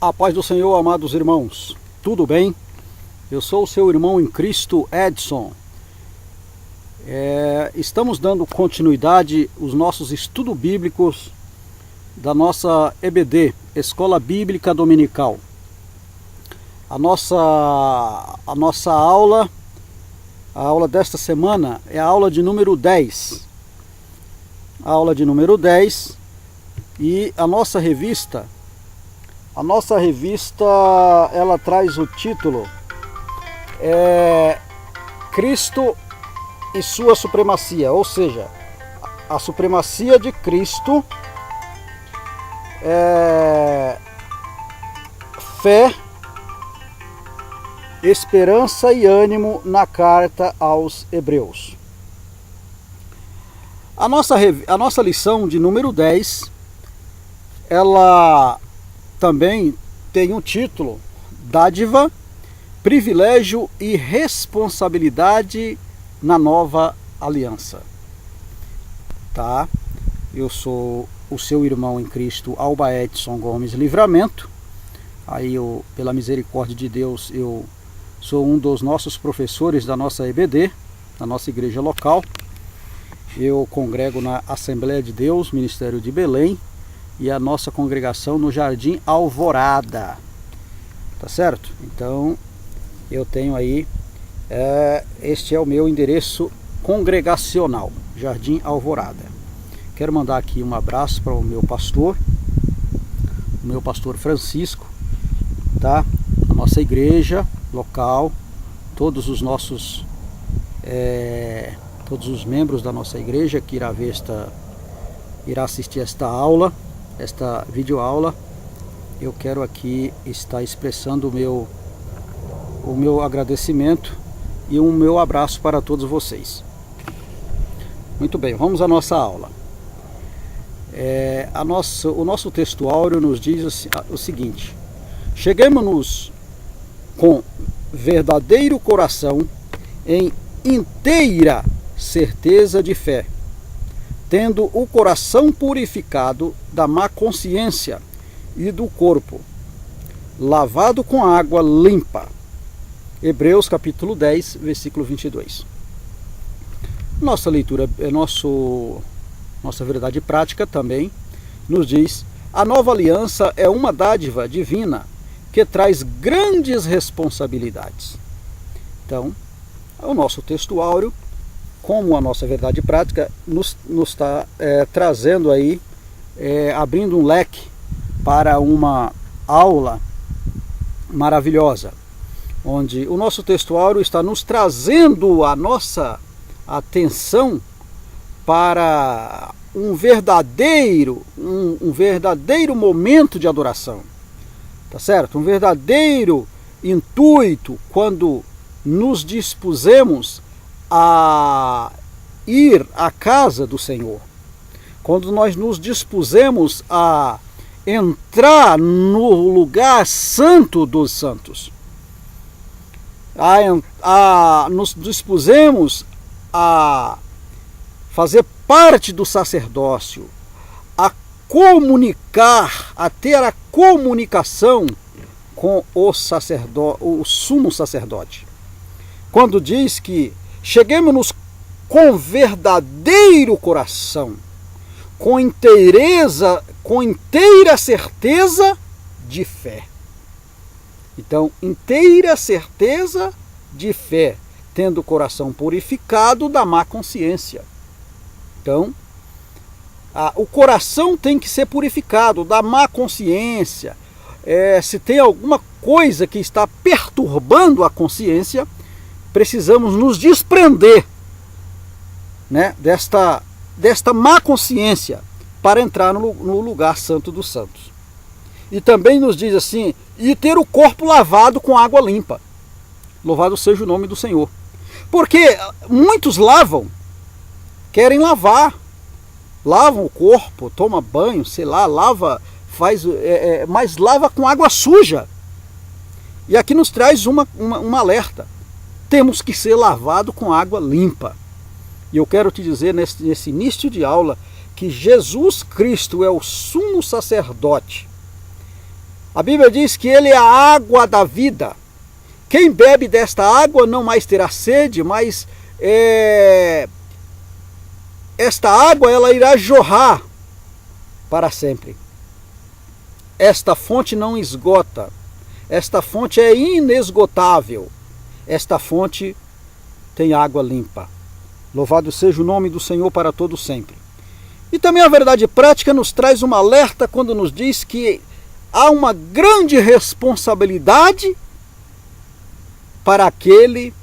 A paz do Senhor, amados irmãos, tudo bem? Eu sou o seu irmão em Cristo, Edson. Estamos dando continuidade aos nossos estudos bíblicos da nossa EBD, Escola Bíblica Dominical. A nossa aula, a aula desta semana é a aula de número 10. A aula de número 10 e a nossa revista ela traz o título Cristo e sua supremacia, ou seja, a supremacia de Cristo, fé, esperança e ânimo na carta aos Hebreus. A nossa lição de número 10, ela também tem um título: Dádiva, privilégio e responsabilidade na nova aliança. Tá? Eu sou o seu irmão em Cristo, Alba Edson Gomes Livramento. Aí pela misericórdia de Deus, eu sou um dos nossos professores da nossa EBD, da nossa igreja local. Eu congrego na Assembleia de Deus, Ministério de Belém, e a nossa congregação no Jardim Alvorada. Tá certo? Então, eu tenho aí, este é o meu endereço congregacional, Jardim Alvorada. Quero mandar aqui um abraço para o meu pastor Francisco, tá? A nossa igreja local, todos os nossos, todos os membros da nossa igreja que irá assistir esta aula, esta videoaula. Eu quero aqui estar expressando o meu agradecimento e o meu abraço para todos vocês. Muito bem, vamos à nossa aula. O nosso texto áureo nos diz o seguinte: cheguemos-nos com verdadeiro coração em inteira certeza de fé, tendo o coração purificado da má consciência e do corpo lavado com água limpa. Hebreus capítulo 10, versículo 22. Nossa leitura, nossa verdade prática também nos diz: a nova aliança é uma dádiva divina que traz grandes responsabilidades. Então, o nosso texto áureo, como a nossa verdade prática, nos está trazendo aí, abrindo um leque para uma aula maravilhosa, onde o nosso texto áureo está nos trazendo a nossa atenção para um verdadeiro momento de adoração, tá certo? Um verdadeiro intuito quando nos dispusemos a ir à casa do Senhor, quando nós nos dispusemos a entrar no lugar santo dos santos, nos dispusemos a fazer parte do sacerdócio, a comunicar, a ter a comunicação com o sumo sacerdote. Quando diz que cheguemos-nos com verdadeiro coração, com inteira certeza de fé. Então, inteira certeza de fé, tendo o coração purificado da má consciência. Então, o coração tem que ser purificado da má consciência. Se tem alguma coisa que está perturbando a consciência, precisamos nos desprender, né, desta má consciência para entrar no lugar santo dos santos. E também nos diz assim: e ter o corpo lavado com água limpa. Louvado seja o nome do Senhor. Porque muitos querem lavar, lavam o corpo, toma banho, sei lá, mas lava com água suja. E aqui nos traz um alerta: temos que ser lavado com água limpa. E eu quero te dizer nesse início de aula que Jesus Cristo é o sumo sacerdote A Bíblia diz que ele é a água da vida. Quem bebe desta água não mais terá sede, mas esta água ela irá jorrar para sempre. Esta fonte não esgota. Esta fonte é inesgotável. Esta fonte tem água limpa. Louvado seja o nome do Senhor para todo sempre. E também a verdade prática nos traz um alerta quando nos diz que há uma grande responsabilidade para aquele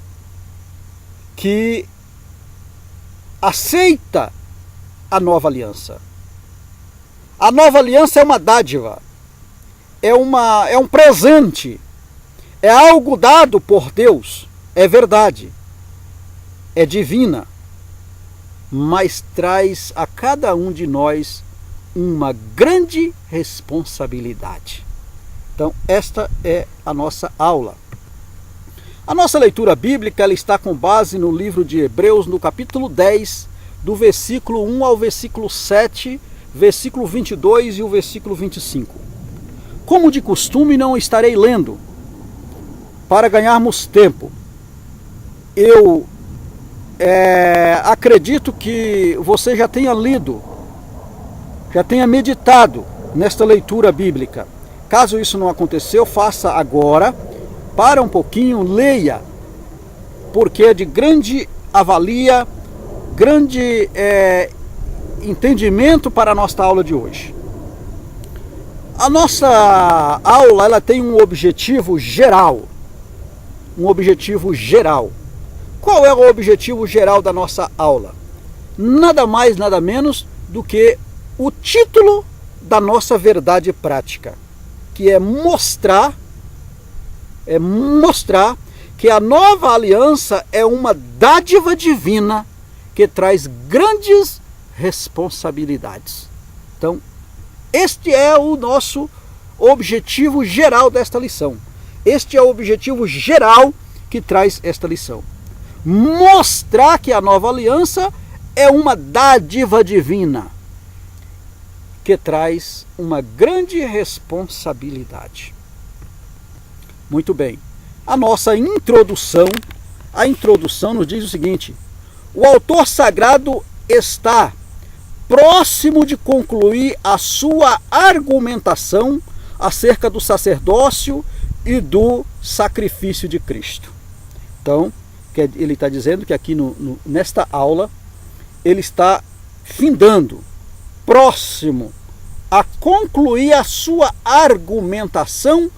que aceita a nova aliança. A nova aliança é uma dádiva, é um presente, é algo dado por Deus, é verdade, é divina, mas traz a cada um de nós uma grande responsabilidade. Então, esta é a nossa aula. A nossa leitura bíblica ela está com base no livro de Hebreus, no capítulo 10, do versículo 1 ao versículo 7, versículo 22 e o versículo 25. Como de costume, não estarei lendo, para ganharmos tempo. Eu acredito que você já tenha lido, já tenha meditado nesta leitura bíblica. Caso isso não aconteceu, faça agora, para um pouquinho, leia, porque é de grande avalia, grande entendimento para a nossa aula de hoje. A nossa aula ela tem um objetivo geral. Um objetivo geral. Qual é o objetivo geral da nossa aula? Nada mais, nada menos do que o título da nossa verdade prática, que é mostrar que a nova aliança é uma dádiva divina que traz grandes responsabilidades. Então, este é o nosso objetivo geral desta lição. Este é o objetivo geral que traz esta lição. Mostrar que a nova aliança é uma dádiva divina que traz uma grande responsabilidade. Muito bem. A nossa introdução, nos diz o seguinte: o autor sagrado está próximo de concluir a sua argumentação acerca do sacerdócio e do sacrifício de Cristo. Então, ele está dizendo que aqui nesta aula, ele está findando, próximo a concluir a sua argumentação,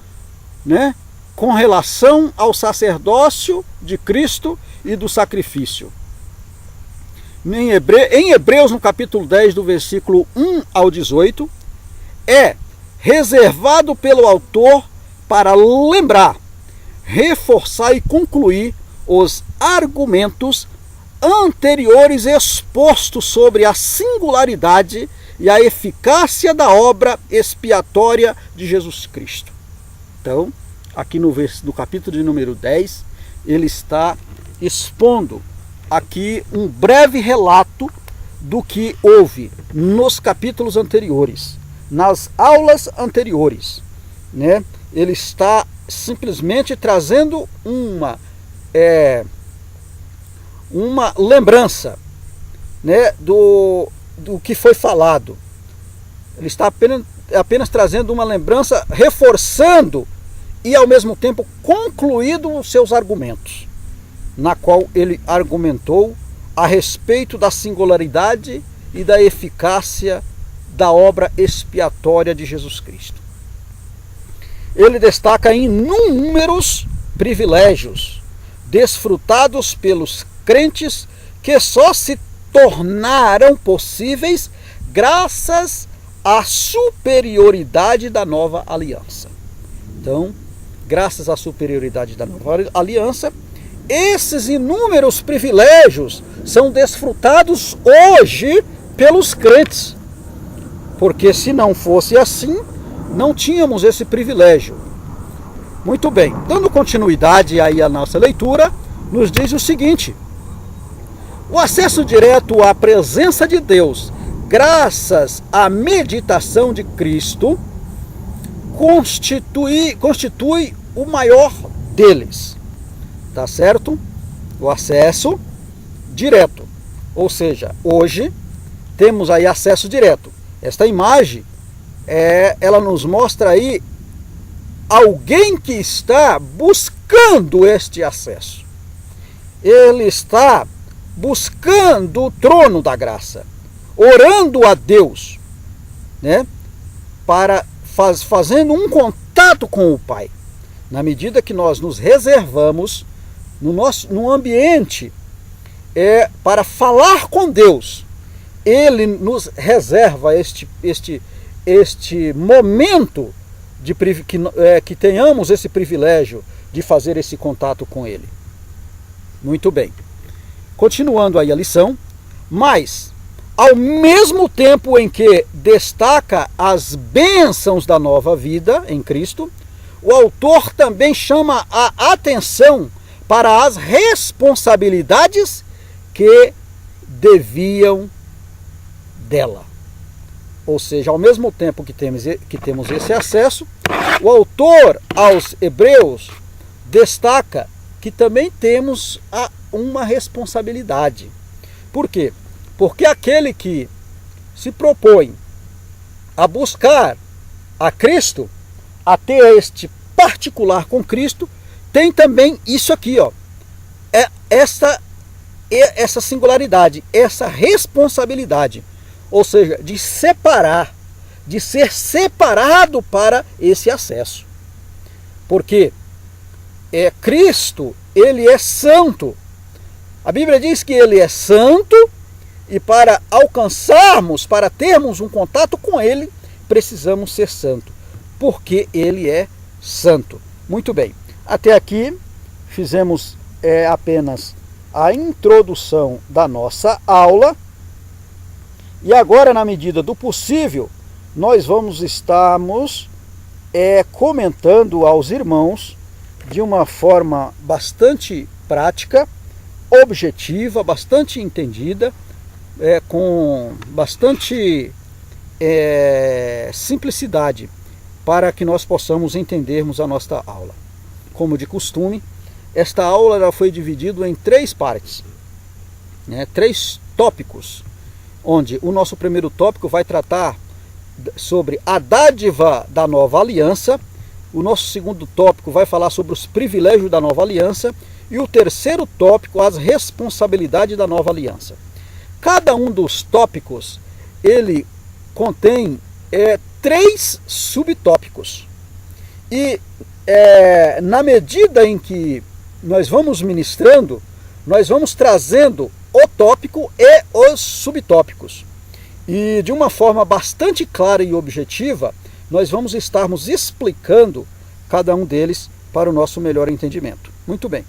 né, com relação ao sacerdócio de Cristo e do sacrifício. Em Hebreus, no capítulo 10, do versículo 1 ao 18, é reservado pelo autor para lembrar, reforçar e concluir os argumentos anteriores expostos sobre a singularidade e a eficácia da obra expiatória de Jesus Cristo. Então, aqui no capítulo de número 10, ele está expondo aqui um breve relato do que houve nos capítulos anteriores, nas aulas anteriores, né? Ele está simplesmente trazendo uma lembrança, né, do que foi falado. Ele está apenas trazendo uma lembrança, reforçando e ao mesmo tempo concluído os seus argumentos, na qual ele argumentou a respeito da singularidade e da eficácia da obra expiatória de Jesus Cristo. Ele destaca inúmeros privilégios desfrutados pelos crentes que só se tornaram possíveis graças à superioridade da nova aliança. Então, graças à superioridade da nova aliança, esses inúmeros privilégios são desfrutados hoje pelos crentes. Porque se não fosse assim, não tínhamos esse privilégio. Muito bem, dando continuidade aí à nossa leitura, nos diz o seguinte: o acesso direto à presença de Deus, graças à meditação de Cristo, constitui o maior deles, tá certo? O acesso direto, ou seja, hoje temos aí acesso direto. Esta imagem, ela nos mostra aí alguém que está buscando este acesso. Ele está buscando o trono da graça, orando a Deus, né? Fazendo um contato com o Pai. Na medida que nós nos reservamos no ambiente para falar com Deus, Ele nos reserva este momento que tenhamos esse privilégio de fazer esse contato com Ele. Muito bem. Continuando aí a lição, mas ao mesmo tempo em que destaca as bênçãos da nova vida em Cristo, o autor também chama a atenção para as responsabilidades que deviam dela. Ou seja, ao mesmo tempo que temos esse acesso, o autor aos Hebreus destaca que também temos uma responsabilidade. Por quê? Porque aquele que se propõe a buscar a Cristo, a ter este particular com Cristo, tem também isso aqui, ó, essa singularidade, essa responsabilidade, ou seja, de separar, de ser separado para esse acesso. Porque Cristo, ele é santo. A Bíblia diz que ele é santo, e para alcançarmos, para termos um contato com ele, precisamos ser santo, porque ele é santo. Muito bem, até aqui fizemos apenas a introdução da nossa aula, e agora, na medida do possível, nós vamos estarmos comentando aos irmãos de uma forma bastante prática, objetiva, bastante entendida, com bastante simplicidade, para que nós possamos entendermos a nossa aula. Como de costume, esta aula ela foi dividida em 3 partes, 3 tópicos, onde o nosso primeiro tópico vai tratar sobre a dádiva da nova aliança, o nosso segundo tópico vai falar sobre os privilégios da nova aliança, e o terceiro tópico, as responsabilidades da nova aliança. Cada um dos tópicos, ele contém 3 subtópicos. E na medida em que nós vamos ministrando, nós vamos trazendo o tópico e os subtópicos. E de uma forma bastante clara e objetiva, nós vamos estarmos explicando cada um deles para o nosso melhor entendimento. Muito bem.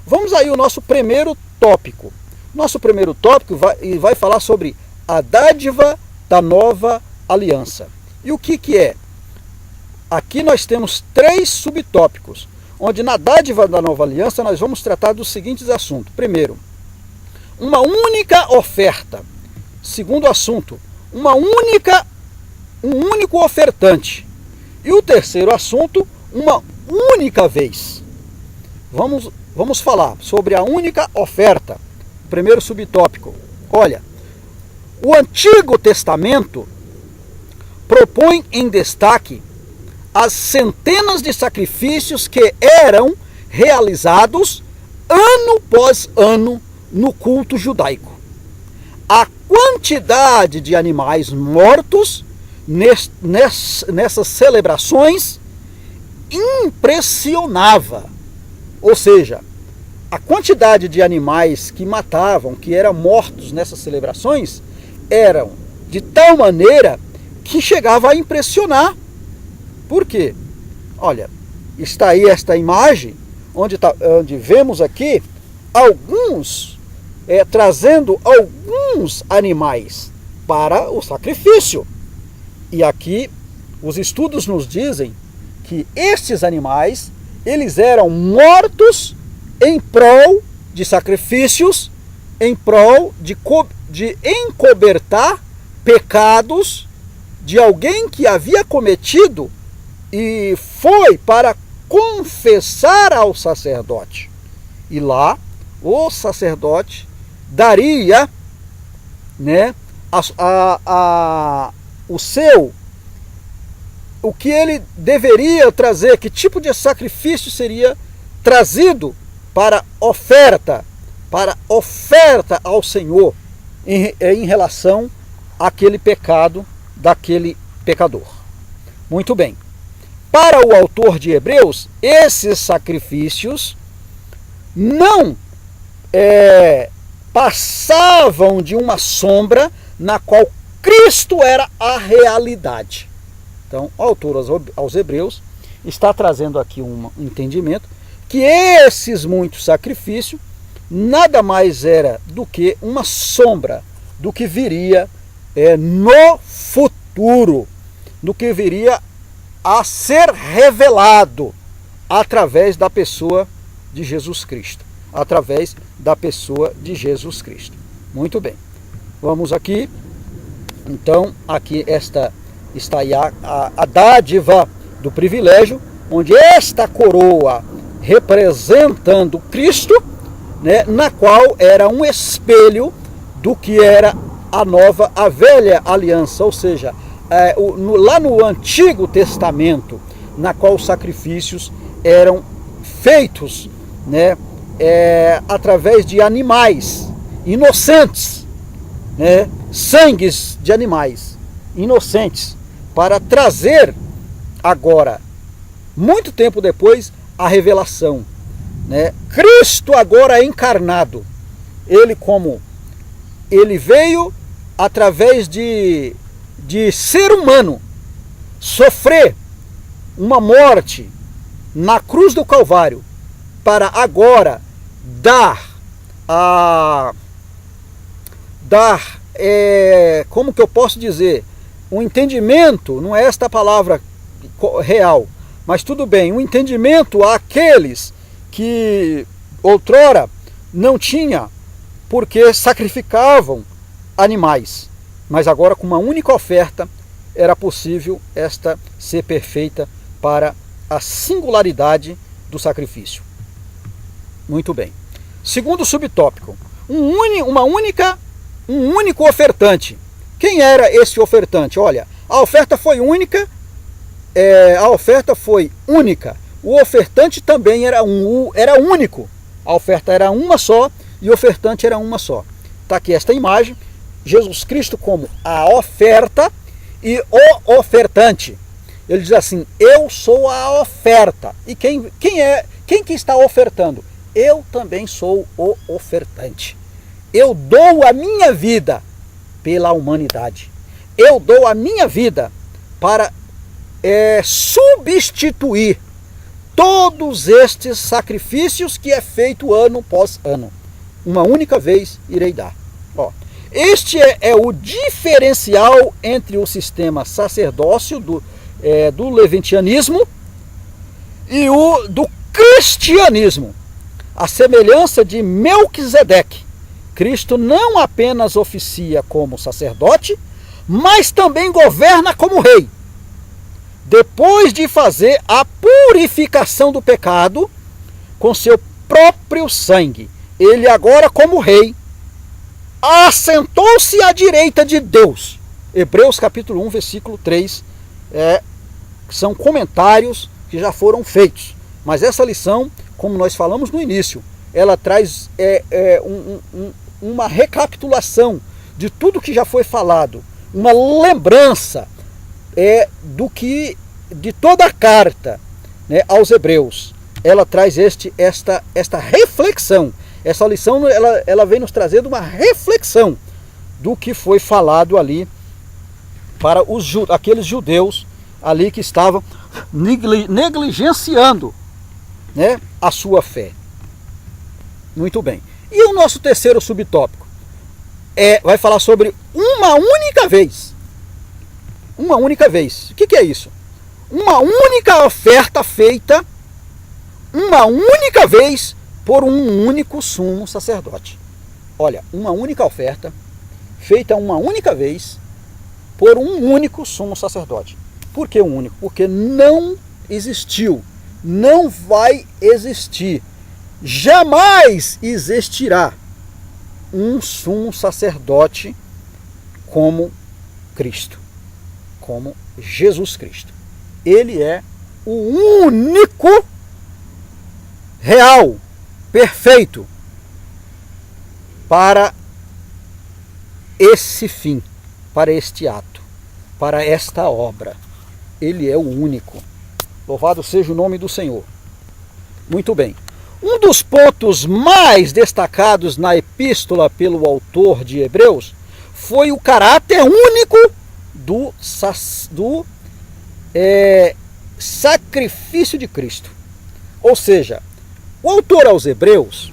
Vamos aí ao nosso primeiro tópico. Nosso primeiro tópico vai falar sobre a dádiva da nova aliança. E o que é? Aqui nós temos 3 subtópicos, onde na dádiva da nova aliança nós vamos tratar dos seguintes assuntos. Primeiro, uma única oferta. Segundo assunto, um único ofertante. E o terceiro assunto, uma única vez. Vamos falar sobre a única oferta. Primeiro subtópico. Olha, o Antigo Testamento propõe em destaque as centenas de sacrifícios que eram realizados ano após ano no culto judaico. A quantidade de animais mortos nessas celebrações impressionava. Ou seja, a quantidade de animais que matavam, que eram mortos nessas celebrações, eram de tal maneira que chegava a impressionar. Por quê? Olha, está aí esta imagem, onde vemos aqui alguns, trazendo alguns animais para o sacrifício. E aqui os estudos nos dizem que estes animais, eles eram mortos em prol de sacrifícios, em prol de encobertar pecados de alguém que havia cometido e foi para confessar ao sacerdote. E lá o sacerdote daria, né, o que ele deveria trazer, que tipo de sacrifício seria trazido para oferta ao Senhor em relação àquele pecado daquele pecador. Muito bem. Para o autor de Hebreus, esses sacrifícios não passavam de uma sombra na qual Cristo era a realidade. Então, o autor aos Hebreus está trazendo aqui um entendimento que esses muitos sacrifícios nada mais era do que uma sombra do que viria no futuro, do que viria a ser revelado através da pessoa de Jesus Cristo. Através da pessoa de Jesus Cristo. Muito bem. Vamos aqui. Então, aqui está aí a dádiva do privilégio, onde esta coroa representando Cristo, né, na qual era um espelho do que era a velha aliança, ou seja, lá no Antigo Testamento, na qual os sacrifícios eram feitos, né, através de animais inocentes, né, sangues de animais inocentes, para trazer agora, muito tempo depois, a revelação, né? Cristo agora é encarnado, ele veio através de ser humano, sofrer uma morte na cruz do Calvário, para agora como que eu posso dizer, um entendimento, não é esta palavra real, mas tudo bem, um entendimento àqueles que outrora não tinha, porque sacrificavam animais, mas agora com uma única oferta era possível esta ser perfeita para a singularidade do sacrifício. Muito bem. Segundo subtópico, um único ofertante. Quem era esse ofertante? Olha, a oferta foi única, o ofertante também era único. A oferta era uma só e o ofertante era uma só. Está aqui esta imagem, Jesus Cristo como a oferta e o ofertante. Ele diz assim: eu sou a oferta. E quem que está ofertando? Eu também sou o ofertante. Eu dou a minha vida pela humanidade. Eu dou a minha vida para substituir todos estes sacrifícios que é feito ano após ano. Uma única vez irei dar. Ó, este é o diferencial entre o sistema sacerdócio do levitianismo e o do cristianismo. A semelhança de Melquisedeque, Cristo não apenas oficia como sacerdote, mas também governa como rei. Depois de fazer a purificação do pecado com seu próprio sangue, ele agora, como rei, assentou-se à direita de Deus. Hebreus capítulo 1, versículo 3, são comentários que já foram feitos. Mas essa lição, como nós falamos no início, ela traz uma recapitulação de tudo que já foi falado, uma lembrança de toda a carta, né, aos Hebreus. Ela traz esta reflexão. Essa lição ela vem nos trazendo uma reflexão do que foi falado ali para aqueles judeus ali que estavam negligenciando, né, a sua fé. Muito bem. E o nosso terceiro subtópico vai falar sobre uma única vez. Uma única vez. O que é isso? Uma única oferta feita uma única vez por um único sumo sacerdote. Olha, uma única oferta feita uma única vez por um único sumo sacerdote. Por que o único? Porque não existiu, não vai existir, jamais existirá um sumo sacerdote como Cristo, como Jesus Cristo. Ele é o único real, perfeito, para esse fim, para este ato, para esta obra. Ele é o único. Louvado seja o nome do Senhor. Muito bem. Um dos pontos mais destacados na epístola pelo autor de Hebreus foi o caráter único do sacrifício de Cristo. Ou seja, o autor aos Hebreus,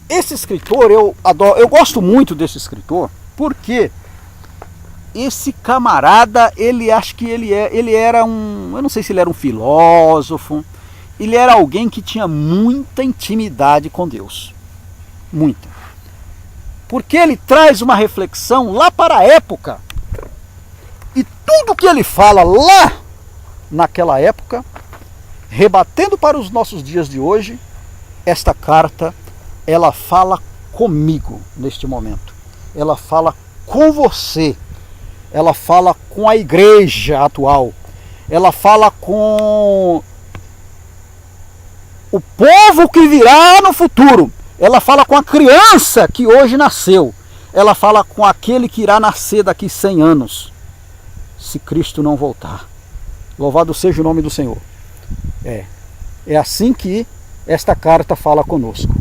esse escritor, eu gosto muito desse escritor, porque esse camarada, ele era um, eu não sei se ele era um filósofo, ele era alguém que tinha muita intimidade com Deus, muita. Porque ele traz uma reflexão lá para a época, e tudo que ele fala lá naquela época, rebatendo para os nossos dias de hoje, esta carta, ela fala comigo neste momento, ela fala com você, ela fala com a igreja atual, ela fala com o povo que virá no futuro, ela fala com a criança que hoje nasceu, ela fala com aquele que irá nascer daqui 100 anos, se Cristo não voltar. Louvado seja o nome do Senhor. É assim que esta carta fala conosco.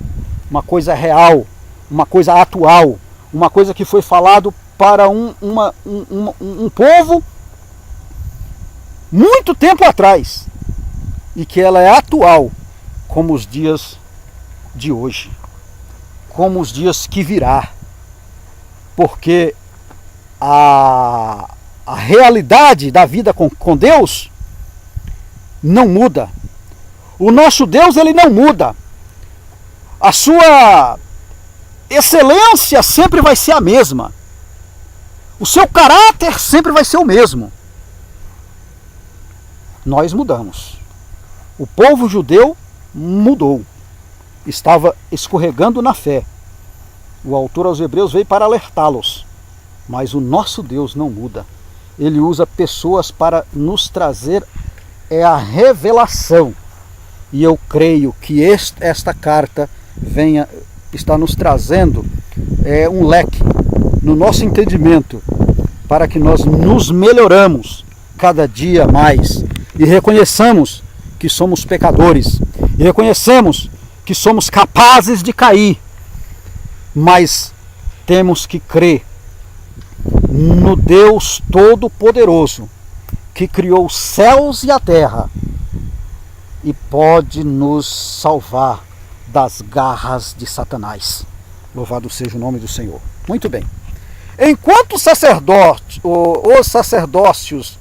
Uma coisa real, uma coisa atual, uma coisa que foi falado para um povo muito tempo atrás e que ela é atual como os dias de hoje, como os dias que virá, porque a realidade da vida com Deus não muda. O nosso Deus, ele não muda. A sua excelência sempre vai ser a mesma. O seu caráter sempre vai ser o mesmo. Nós mudamos. O povo judeu mudou. Estava escorregando na fé. O autor aos Hebreus veio para alertá-los. Mas o nosso Deus não muda. Ele usa pessoas para nos trazer a revelação. E eu creio que esta carta está nos trazendo um leque no nosso entendimento para que nós nos melhoramos cada dia mais e reconheçamos que somos pecadores e reconhecemos que somos capazes de cair, mas temos que crer no Deus Todo-Poderoso que criou os céus e a terra e pode nos salvar das garras de Satanás. Louvado seja o nome do Senhor. Muito bem. Enquanto os sacerdócios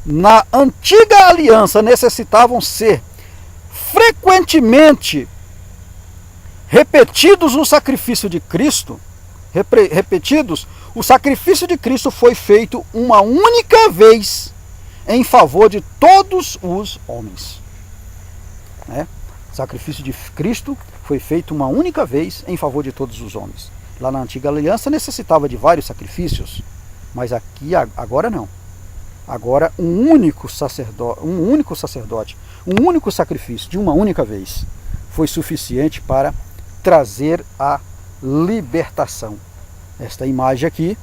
na antiga aliança necessitavam ser frequentemente repetidos no sacrifício de Cristo, o sacrifício de Cristo foi feito uma única vez em favor de todos os homens. O sacrifício de Cristo foi feito uma única vez em favor de todos os homens. Lá na antiga aliança necessitava de vários sacrifícios, mas aqui agora não. Agora um único sacerdote, um único sacrifício de uma única vez foi suficiente para trazer a libertação. Esta imagem aqui,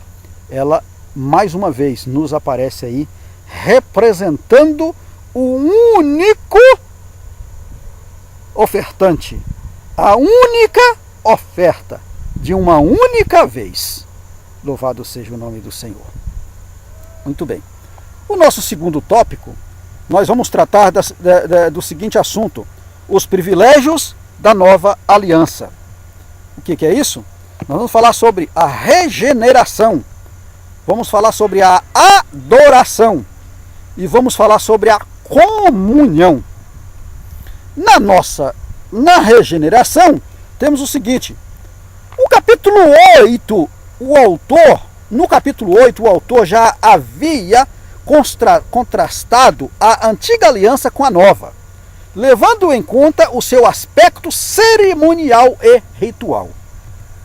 ela mais uma vez nos aparece aí representando o único ofertante, a única oferta de uma única vez. Louvado seja o nome do Senhor. Muito bem. O nosso segundo tópico, nós vamos tratar do seguinte assunto: os privilégios da nova aliança. O que é isso? Nós vamos falar sobre a regeneração, vamos falar sobre a adoração e vamos falar sobre a comunhão. Na regeneração, temos o seguinte: no capítulo 8, o autor já havia contrastado a antiga aliança com a nova, levando em conta o seu aspecto cerimonial e ritual.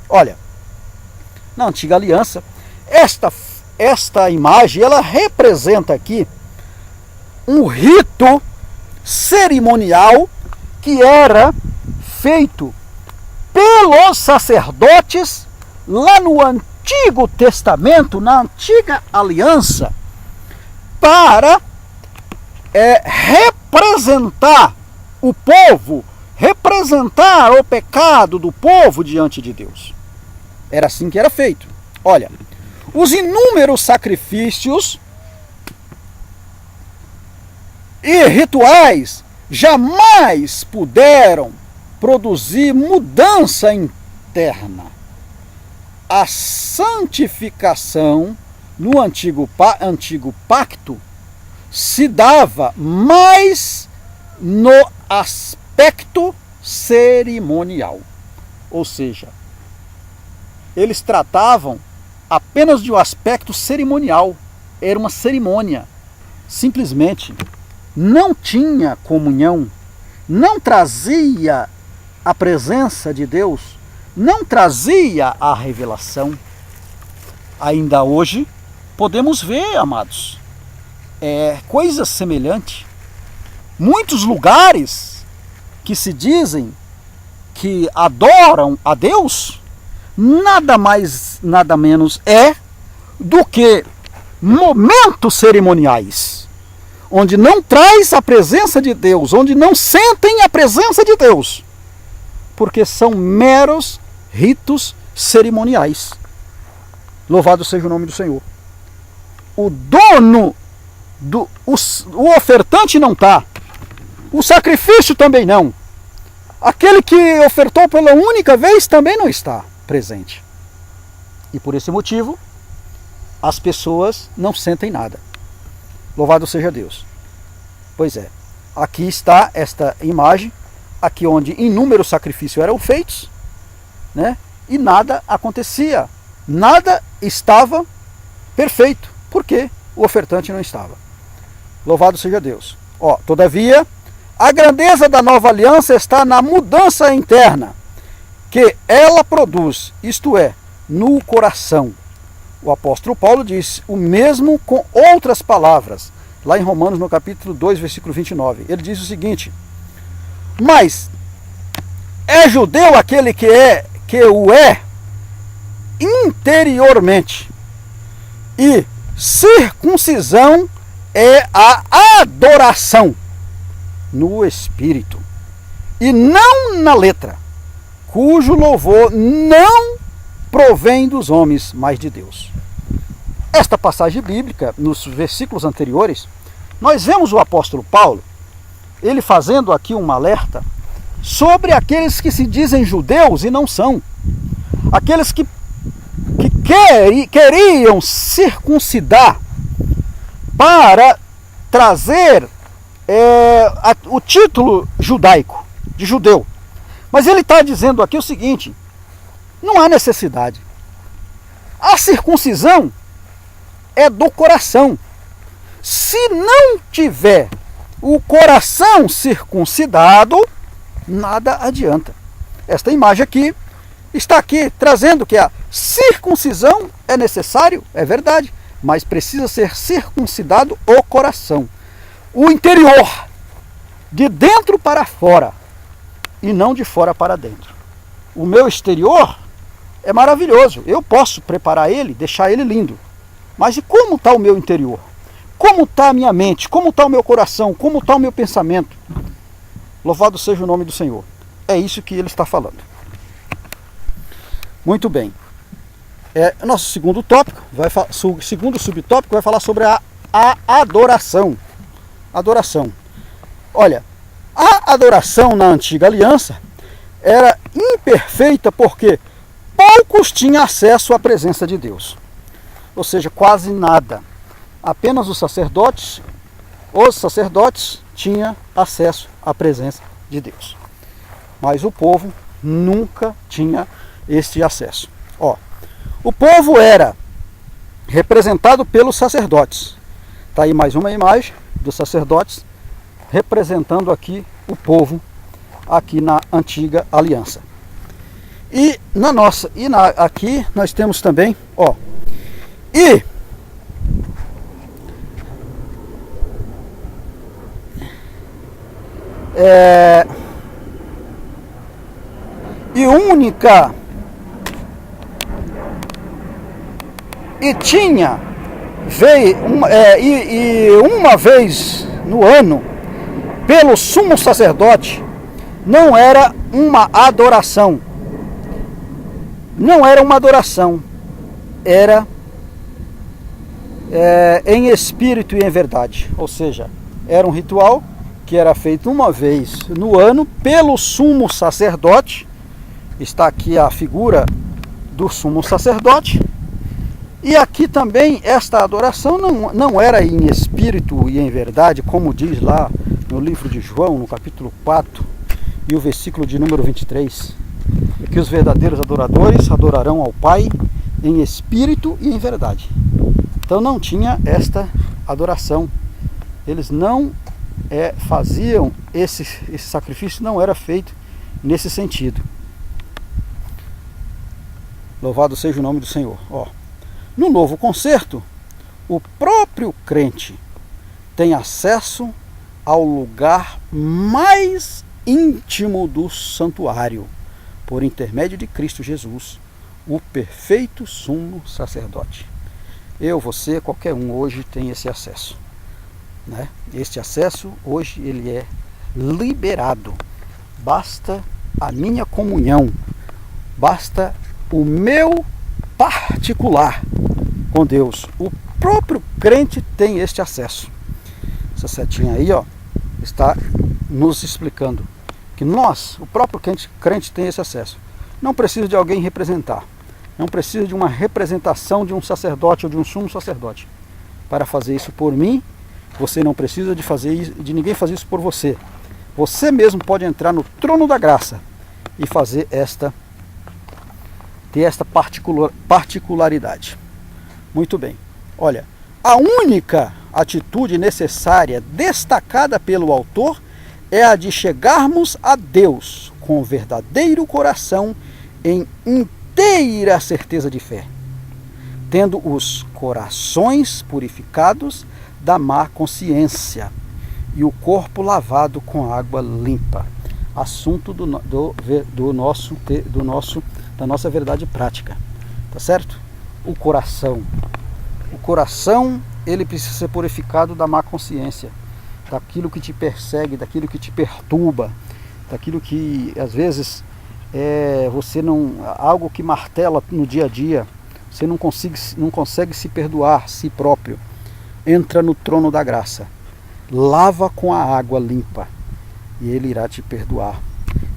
Olha, na antiga aliança, esta imagem, ela representa aqui um rito cerimonial que era feito pelos sacerdotes lá no Antigo Testamento, na antiga aliança, para representar o povo, representar o pecado do povo diante de Deus. Era assim que era feito. Olha, os inúmeros sacrifícios e rituais jamais puderam produzir mudança interna. A santificação no antigo pacto se dava mais no aspecto cerimonial. Ou seja, eles tratavam apenas de um aspecto cerimonial. Era uma cerimônia. Simplesmente não tinha comunhão, não trazia a presença de Deus, não trazia a revelação. Ainda hoje podemos ver, amados, coisa semelhante. Muitos lugares que se dizem que adoram a Deus, nada mais, nada menos do que momentos cerimoniais, onde não traz a presença de Deus, onde não sentem a presença de Deus, porque são meros ritos cerimoniais. Louvado seja o nome do Senhor. O dono, o ofertante não está, o sacrifício também não, aquele que ofertou pela única vez também não está presente. E por esse motivo, as pessoas não sentem nada. Louvado seja Deus. Pois é, aqui está esta imagem, aqui onde inúmeros sacrifícios eram feitos, né? E nada acontecia, nada estava perfeito, porque o ofertante não estava. Louvado seja Deus. Todavia, a grandeza da nova aliança está na mudança interna que ela produz, isto é, no coração. O apóstolo Paulo diz o mesmo com outras palavras, lá em Romanos, no capítulo 2, versículo 29. Ele diz o seguinte: mas é judeu aquele que o é interiormente, e circuncisão é a adoração no espírito, e não na letra, cujo louvor não provém dos homens, mas de Deus. Esta passagem bíblica, nos versículos anteriores, nós vemos o apóstolo Paulo, ele fazendo aqui um alerta sobre aqueles que se dizem judeus e não são. Aqueles que queriam circuncidar para trazer o título judaico, de judeu. Mas ele está dizendo aqui o seguinte: não há necessidade. A circuncisão é do coração. Se não tiver o coração circuncidado, nada adianta. Esta imagem aqui está aqui trazendo que a circuncisão é necessário, é verdade, mas precisa ser circuncidado o coração, o interior, de dentro para fora e não de fora para dentro. O meu exterior é maravilhoso, eu posso preparar ele, deixar ele lindo, mas e como está o meu interior? Como está a minha mente? Como está o meu coração? Como está o meu pensamento? Louvado seja o nome do Senhor. É isso que ele está falando. Muito bem. Nosso segundo tópico, segundo subtópico, vai falar sobre a adoração. Adoração. Olha, a adoração na antiga aliança era imperfeita porque poucos tinham acesso à presença de Deus. Ou seja, quase nada. Apenas os sacerdotes tinham acesso à presença de Deus. Mas o povo nunca tinha este acesso. O povo era representado pelos sacerdotes. Está aí mais uma imagem dos sacerdotes representando aqui o povo aqui na antiga aliança. E aqui nós temos também, uma vez no ano, pelo sumo sacerdote, não era uma adoração, era em espírito e em verdade, ou seja, era um ritual que era feito uma vez no ano pelo sumo sacerdote. Está aqui a figura do sumo sacerdote. E aqui também esta adoração não era em espírito e em verdade, como diz lá no livro de João, no capítulo 4, e o versículo de número 23, que os verdadeiros adoradores adorarão ao Pai em espírito e em verdade. Então não tinha esta adoração. Eles não faziam esse sacrifício, não era feito nesse sentido. Louvado seja o nome do Senhor. No novo concerto, o próprio crente tem acesso ao lugar mais íntimo do santuário, por intermédio de Cristo Jesus, o perfeito sumo sacerdote. Eu, você, qualquer um hoje tem esse acesso, né? Este acesso hoje ele é liberado. Basta a minha comunhão, basta o meu particular com Deus. O próprio crente tem este acesso. Essa setinha aí, está nos explicando que nós, o próprio crente tem esse acesso. Não precisa de alguém representar. Não precisa de uma representação de um sacerdote ou de um sumo sacerdote para fazer isso por mim. Você não precisa de ninguém fazer isso por você. Você mesmo pode entrar no trono da graça e fazer ter esta particularidade. Muito bem. Olha, a única atitude necessária destacada pelo autor é a de chegarmos a Deus com verdadeiro coração em inteira certeza de fé, tendo os corações purificados da má consciência e o corpo lavado com água limpa. Assunto da nossa verdade prática, tá certo? O coração, ele precisa ser purificado da má consciência, daquilo que te persegue, daquilo que te perturba, daquilo que às vezes algo que martela no dia a dia, você não consegue se perdoar a si próprio. Entra no trono da graça, lava com a água limpa e ele irá te perdoar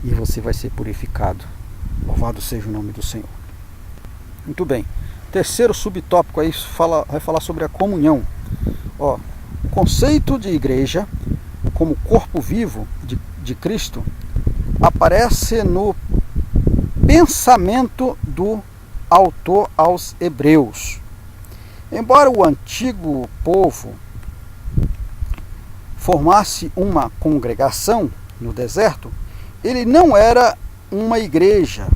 e você vai ser purificado. Louvado seja o nome do Senhor. Muito bem. Terceiro subtópico aí vai falar sobre a comunhão. O conceito de igreja como corpo vivo de Cristo aparece no pensamento do autor aos Hebreus. Embora o antigo povo formasse uma congregação no deserto, ele não era uma igreja.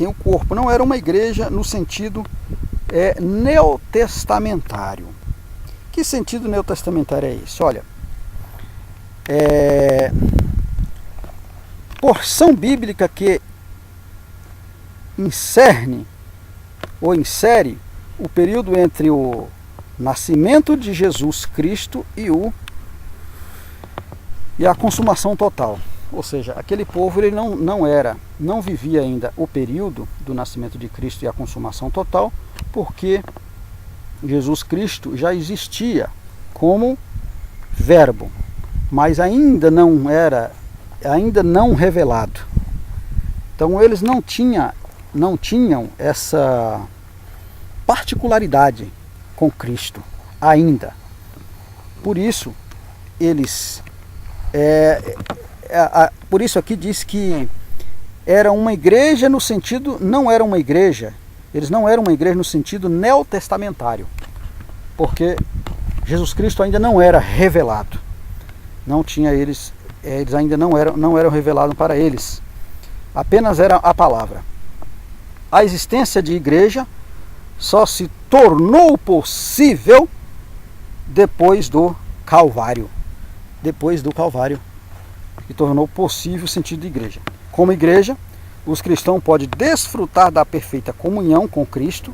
O corpo não era uma igreja no sentido neotestamentário. Que sentido neotestamentário é esse? Olha, porção bíblica que insere o período entre o nascimento de Jesus Cristo e a consumação total. Ou seja, aquele povo ele não vivia ainda o período do nascimento de Cristo e a consumação total, porque Jesus Cristo já existia como verbo, mas ainda não revelado. Então eles não tinham essa particularidade com Cristo ainda. Por isso por isso aqui diz que era uma igreja no sentido, eles não eram uma igreja no sentido neotestamentário, porque Jesus Cristo ainda não era revelado. Não tinha eles ainda não eram revelados para eles. Apenas era a palavra. A existência de igreja só se tornou possível depois do Calvário. Depois do Calvário, que tornou possível o sentido de igreja. Como igreja, os cristãos podem desfrutar da perfeita comunhão com Cristo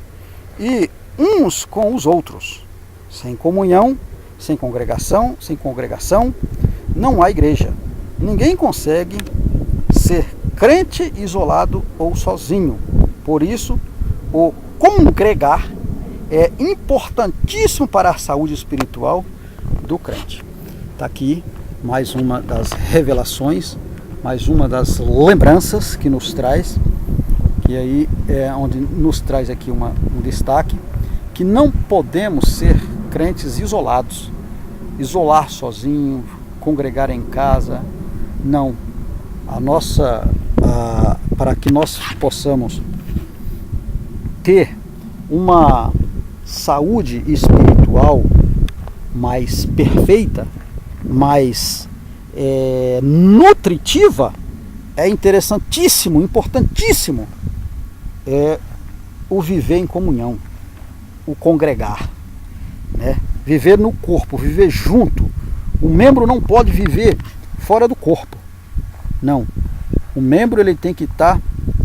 e uns com os outros. Sem comunhão, sem congregação, não há igreja. Ninguém consegue ser crente isolado ou sozinho. Por isso, o congregar é importantíssimo para a saúde espiritual do crente. Está aqui mais uma das revelações, mais uma das lembranças que nos traz, que aí é onde nos traz aqui um destaque, que não podemos ser crentes isolados, isolar sozinho, congregar em casa, não. Para que nós possamos ter uma saúde espiritual mais perfeita, mais nutritiva, é interessantíssimo, importantíssimo o viver em comunhão, o congregar, né? Viver no corpo, viver junto. O membro não pode viver fora do corpo, não. O membro ele tem que estar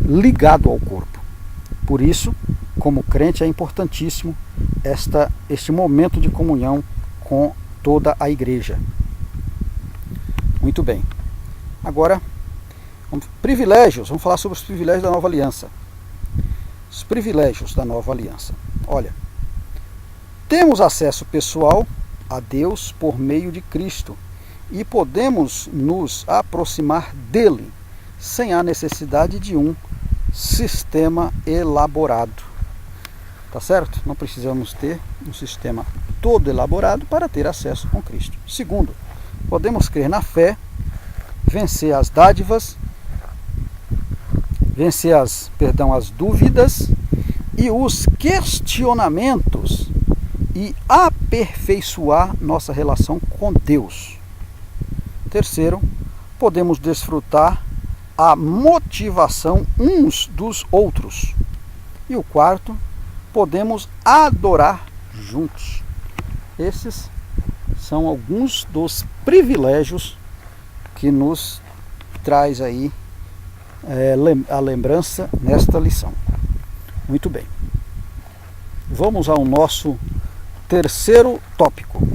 ligado ao corpo. Por isso, como crente, é importantíssimo este momento de comunhão com toda a igreja. Muito bem. Agora, privilégios. Vamos falar sobre os privilégios da nova aliança. Os privilégios da nova aliança. Olha, temos acesso pessoal a Deus por meio de Cristo e podemos nos aproximar dele sem a necessidade de um sistema elaborado. Tá certo? Não precisamos ter um sistema todo elaborado para ter acesso com Cristo. Segundo, podemos crer na fé, vencer as dádivas, vencer as dúvidas e os questionamentos e aperfeiçoar nossa relação com Deus. Terceiro, podemos desfrutar a motivação uns dos outros. E o quarto, podemos adorar juntos. Esses são alguns dos privilégios que nos traz aí a lembrança nesta lição. Muito bem. Vamos ao nosso terceiro tópico,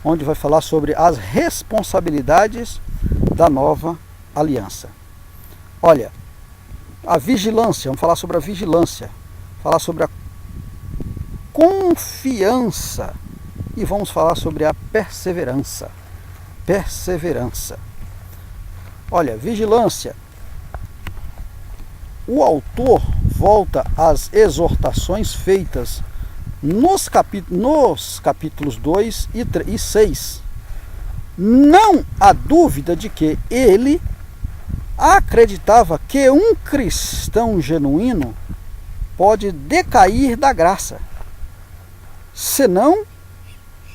onde vai falar sobre as responsabilidades da nova aliança. Olha, a vigilância, vamos falar sobre a vigilância, falar sobre a confiança e vamos falar sobre a perseverança. Perseverança. Olha, vigilância. O autor volta às exortações feitas nos capítulos 2 e 6. Não há dúvida de que ele acreditava que um cristão genuíno pode decair da graça, senão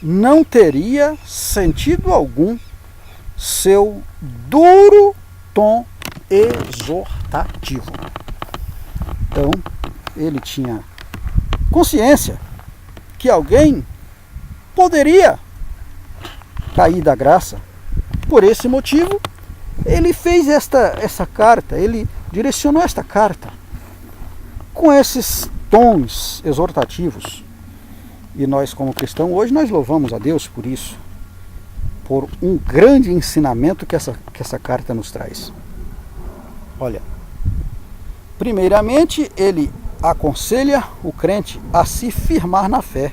não teria sentido algum seu duro tom exortativo. Então, ele tinha consciência que alguém poderia cair da graça. Por esse motivo, ele fez essa carta, ele direcionou esta carta com esses tons exortativos. E nós, como cristãos, hoje nós louvamos a Deus por isso, por um grande ensinamento que essa carta nos traz. Olha, primeiramente, ele aconselha o crente a se firmar na fé.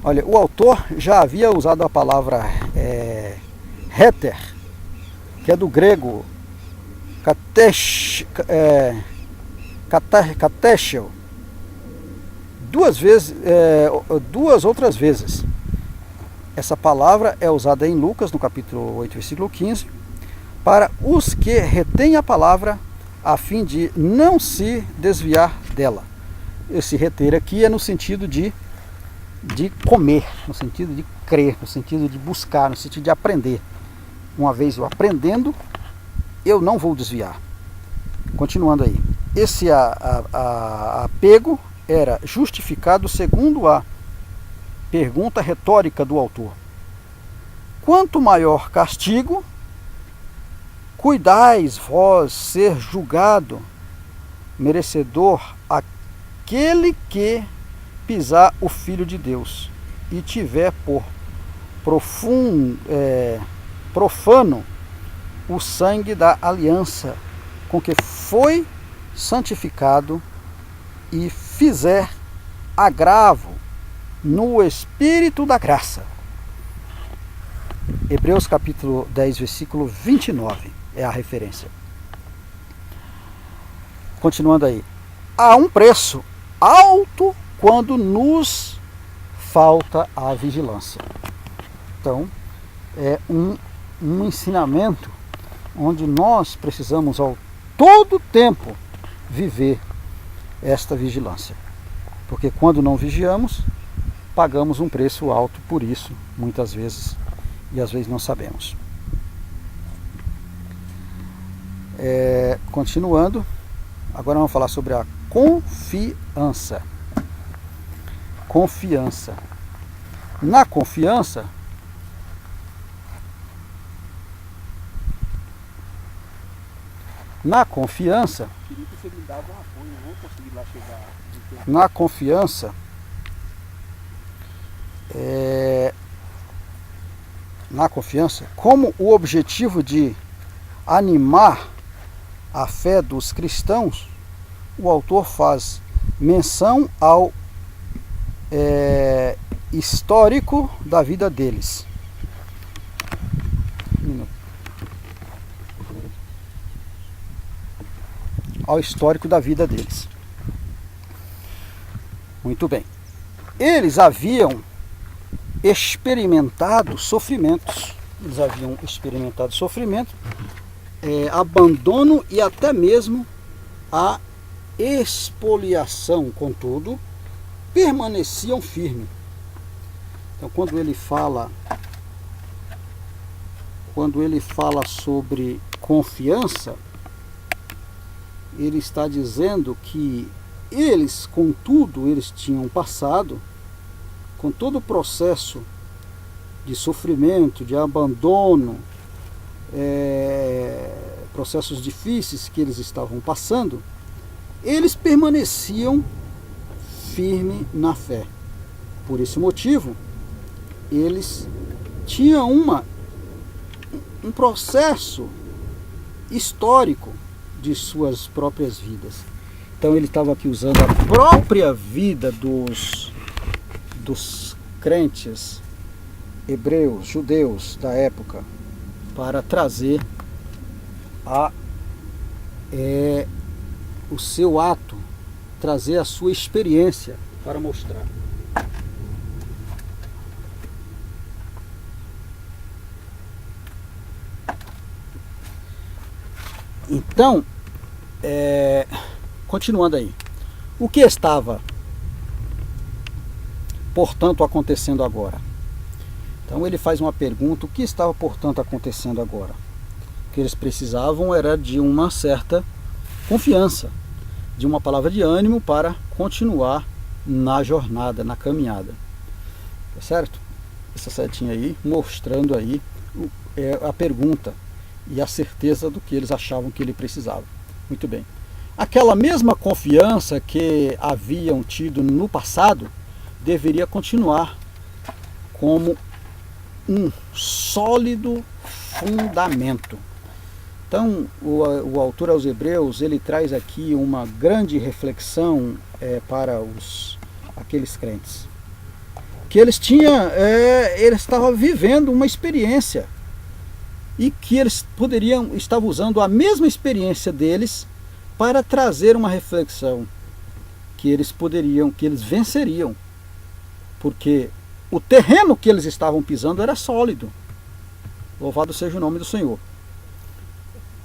Olha, o autor já havia usado a palavra heter, que é do grego katechel, duas outras vezes. Essa palavra é usada em Lucas, no capítulo 8, versículo 15, para os que retêm a palavra a fim de não se desviar dela. Esse reter aqui é no sentido de de comer, no sentido de crer, no sentido de buscar, no sentido de aprender. Uma vez eu aprendendo, eu não vou desviar. Continuando aí. Esse apego era justificado segundo a pergunta retórica do autor. Quanto maior castigo, cuidais vós ser julgado merecedor aquele que pisar o Filho de Deus e tiver por profano o sangue da aliança com que foi santificado e fizer agravo no Espírito da graça. Hebreus capítulo 10, versículo 29 é a referência. Continuando aí. Há um preço alto quando nos falta a vigilância. Então, é um ensinamento onde nós precisamos ao todo tempo viver esta vigilância. Porque quando não vigiamos, pagamos um preço alto por isso, muitas vezes, e às vezes não sabemos. Continuando, agora vamos falar sobre a confiança. Confiança. Na confiança, na confiança, como o objetivo de animar a fé dos cristãos, o autor faz menção ao histórico da vida deles. Ao histórico da vida deles. Muito bem. Eles haviam experimentado sofrimentos. Abandono e até mesmo a expoliação. Contudo, permaneciam firmes. Então, quando ele fala sobre confiança, ele está dizendo que eles, contudo, eles tinham passado, com todo o processo de sofrimento, de abandono, processos difíceis que eles estavam passando, eles permaneciam firmes na fé. Por esse motivo, eles tinham um processo histórico de suas próprias vidas. Então ele estava aqui usando a própria vida dos crentes hebreus, judeus da época, para trazer o seu ato, trazer a sua experiência para mostrar. Então, continuando aí, o que estava, portanto, acontecendo agora? Então ele faz uma pergunta: o que estava, portanto, acontecendo agora? O que eles precisavam era de uma certa confiança, de uma palavra de ânimo para continuar na jornada, na caminhada. Tá certo? Essa setinha aí, mostrando aí a pergunta e a certeza do que eles achavam que ele precisava. Muito bem. Aquela mesma confiança que haviam tido no passado deveria continuar como um sólido fundamento. Então, o autor aos Hebreus, ele traz aqui uma grande reflexão para aqueles crentes. Que eles estavam vivendo uma experiência e que eles estavam usando a mesma experiência deles para trazer uma reflexão que eles venceriam, porque o terreno que eles estavam pisando era sólido. Louvado seja o nome do Senhor.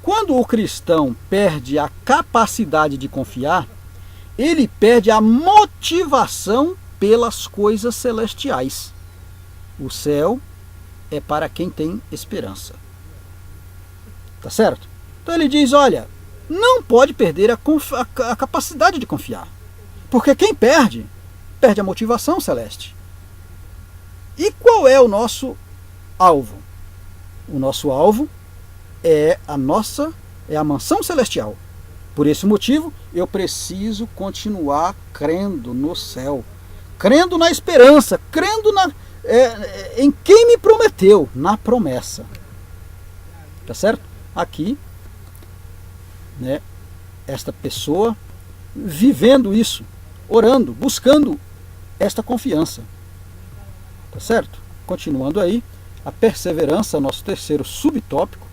Quando o cristão perde a capacidade de confiar, ele perde a motivação pelas coisas celestiais. O céu é para quem tem esperança. Tá certo? Então ele diz, olha, não pode perder a capacidade de confiar. Porque quem perde, perde a motivação celeste. E qual é o nosso alvo? O nosso alvo é a mansão celestial. Por esse motivo, eu preciso continuar crendo no céu, crendo na esperança, crendo em quem me prometeu, na promessa. Tá certo? Aqui, né, esta pessoa vivendo isso, orando, buscando esta confiança. Tá certo? Continuando aí, a perseverança, nosso terceiro subtópico.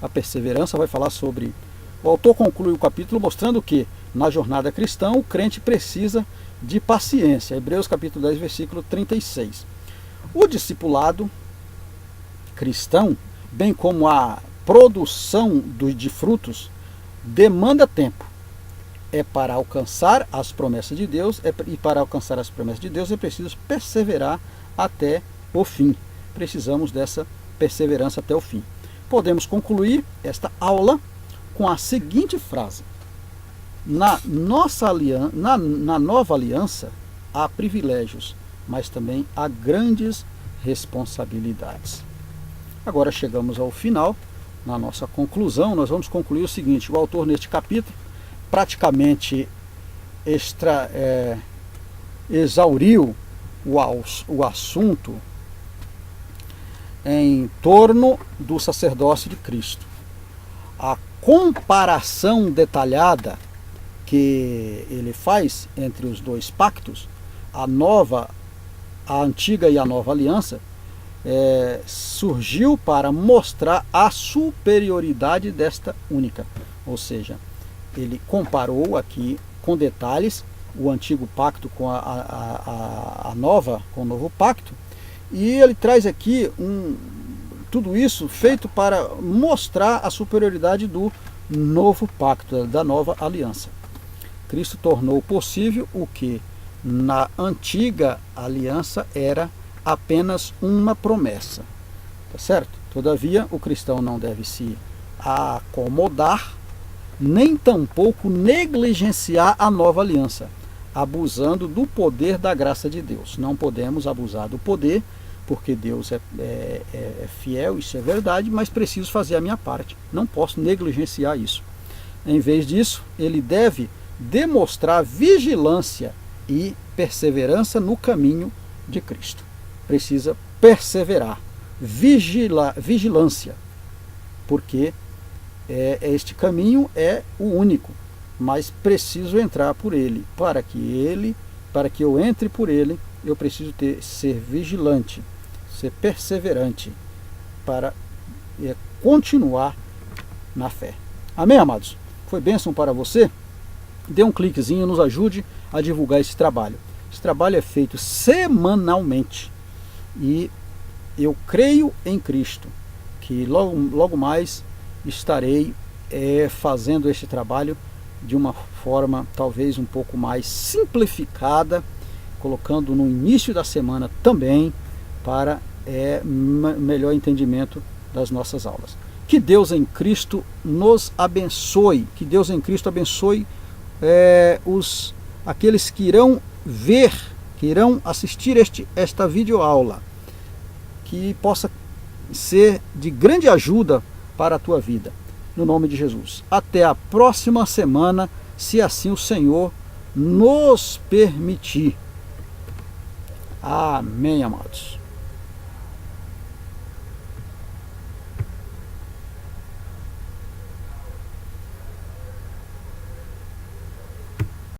A perseverança vai falar sobre... O autor conclui o capítulo mostrando que, na jornada cristã, o crente precisa de paciência. Hebreus capítulo 10, versículo 36. O discipulado cristão, bem como a produção de frutos, demanda tempo. É para alcançar as promessas de Deus, e para alcançar as promessas de Deus é preciso perseverar até o fim. Precisamos dessa perseverança até o fim. Podemos concluir esta aula com a seguinte frase: na nova aliança há privilégios, mas também há grandes responsabilidades. Agora chegamos ao final. Na nossa conclusão, nós vamos concluir o seguinte: o autor neste capítulo praticamente exauriu o assunto em torno do sacerdócio de Cristo. A comparação detalhada que ele faz entre os dois pactos, a antiga e a nova aliança, surgiu para mostrar a superioridade desta única. Ou seja, ele comparou aqui com detalhes o antigo pacto com a nova, com o novo pacto, e ele traz aqui tudo isso feito para mostrar a superioridade do novo pacto, da nova aliança. Cristo tornou possível o que na antiga aliança era apenas uma promessa. Tá certo? Todavia, o cristão não deve se acomodar, nem tampouco negligenciar a nova aliança, abusando do poder da graça de Deus. Não podemos abusar do poder, porque Deus é fiel, isso é verdade, mas preciso fazer a minha parte. Não posso negligenciar isso. Em vez disso, ele deve demonstrar vigilância e perseverança no caminho de Cristo. Precisa perseverar, vigilância, porque este caminho é o único, mas preciso entrar por ele. Para que eu entre por ele, eu preciso ser vigilante, ser perseverante, para continuar na fé. Amém, amados? Foi bênção para você? Dê um cliquezinho, nos ajude a divulgar esse trabalho. Esse trabalho é feito semanalmente e eu creio em Cristo que logo mais estarei fazendo este trabalho de uma forma talvez um pouco mais simplificada, colocando no início da semana também, para melhor entendimento das nossas aulas. Que Deus em Cristo nos abençoe, que Deus em Cristo abençoe aqueles que irão ver, que irão assistir esta videoaula, que possa ser de grande ajuda para a tua vida, no nome de Jesus. Até a próxima semana, se assim o Senhor nos permitir. Amém, amados.